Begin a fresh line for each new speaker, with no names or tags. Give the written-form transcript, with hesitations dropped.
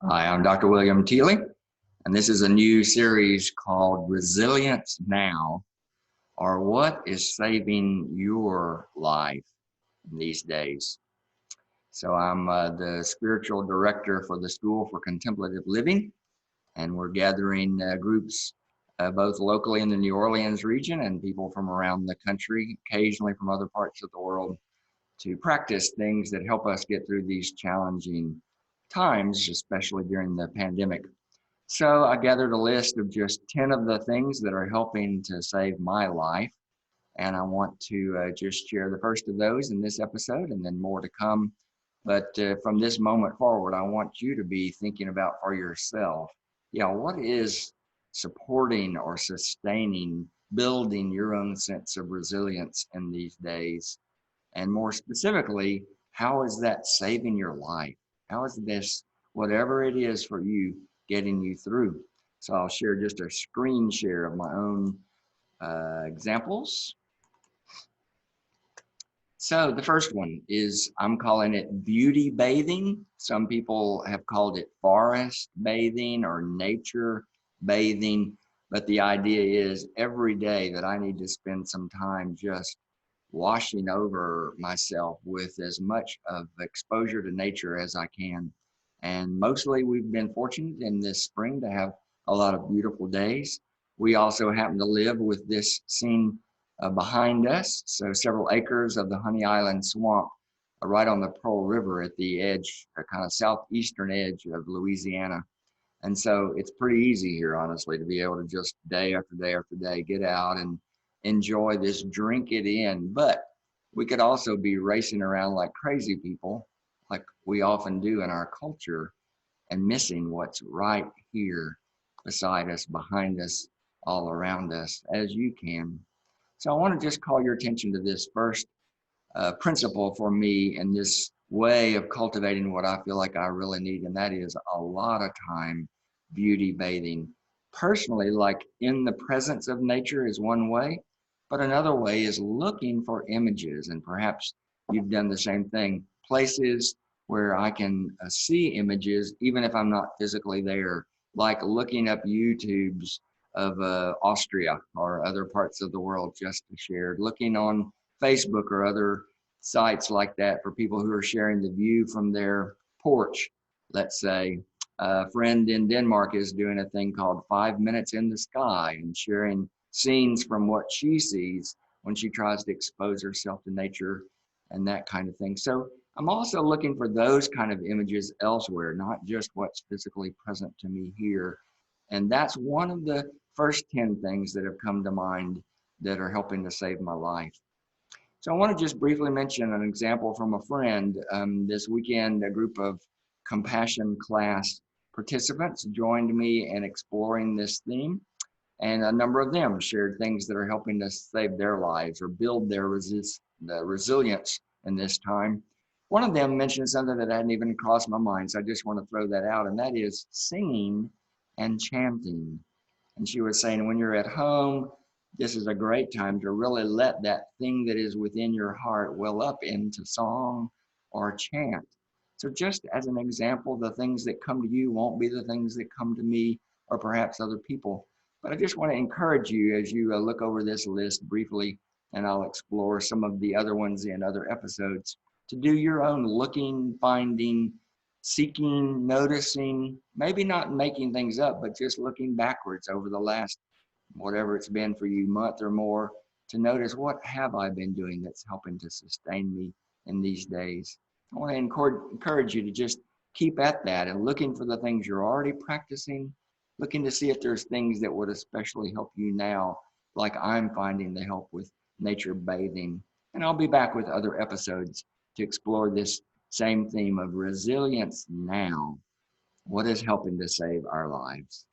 Hi, I'm Dr. William Thiele, and this is a new series called Resilience Now, or What is Saving Your Life in These Days. So I'm the spiritual director for the School for Contemplative Living, and we're gathering groups both locally in the New Orleans region and people from around the country, occasionally from other parts of the world, to practice things that help us get through these challenging times, especially during the pandemic. So I gathered a list of just 10 of the things that are helping to save my life. And I want to just share the first of those in this episode and then more to come. But from this moment forward, I want you to be thinking about for yourself, what is supporting or sustaining, building your own sense of resilience in these days? And more specifically, how is that saving your life? How is this, whatever it is for you, getting you through? So I'll share just a screen share of my own examples. So the first one is, I'm calling it beauty bathing. Some people have called it forest bathing or nature bathing. But the idea is every day that I need to spend some time just washing over myself with as much of exposure to nature as I can. And mostly we've been fortunate in this spring to have a lot of beautiful days. We also happen to live with this scene behind us. So several acres of the Honey Island swamp right on the Pearl River at the edge, kind of southeastern edge of Louisiana. And so it's pretty easy here, honestly, to be able to just day after day after day get out and enjoy this, drink it in. But we could also be racing around like crazy people, like we often do in our culture, and missing what's right here beside us, behind us, all around us, as you can. So I want to just call your attention to this first principle for me in this way of cultivating what I feel like I really need, and that is a lot of time beauty bathing. Personally, like in the presence of nature is one way, but another way is looking for images, and perhaps you've done the same thing. Places where I can see images, even if I'm not physically there, like looking up YouTubes of Austria or other parts of the world just shared, looking on Facebook or other sites like that for people who are sharing the view from their porch. Let's say a friend in Denmark is doing a thing called 5 Minutes in the Sky and sharing scenes from what she sees when she tries to expose herself to nature and that kind of thing. So I'm also looking for those kind of images elsewhere, not just what's physically present to me here. And that's one of the first 10 things that have come to mind that are helping to save my life. So I want to just briefly mention an example from a friend. This weekend, a group of compassion class participants joined me in exploring this theme, and a number of them shared things that are helping to save their lives or build their resilience in this time. One of them mentioned something that hadn't even crossed my mind, so I just want to throw that out, and that is singing and chanting. And she was saying, when you're at home, this is a great time to really let that thing that is within your heart well up into song or chant. So just as an example, the things that come to you won't be the things that come to me or perhaps other people. But I just want to encourage you as you look over this list briefly, and I'll explore some of the other ones in other episodes, to do your own looking, finding, seeking, noticing, maybe not making things up, but just looking backwards over the last, whatever it's been for you, month or more, to notice what have I been doing that's helping to sustain me in these days. I want to encourage you to just keep at that and looking for the things you're already practicing, looking to see if there's things that would especially help you now, like I'm finding the help with nature bathing. And I'll be back with other episodes to explore this same theme of resilience now. What is helping to save our lives?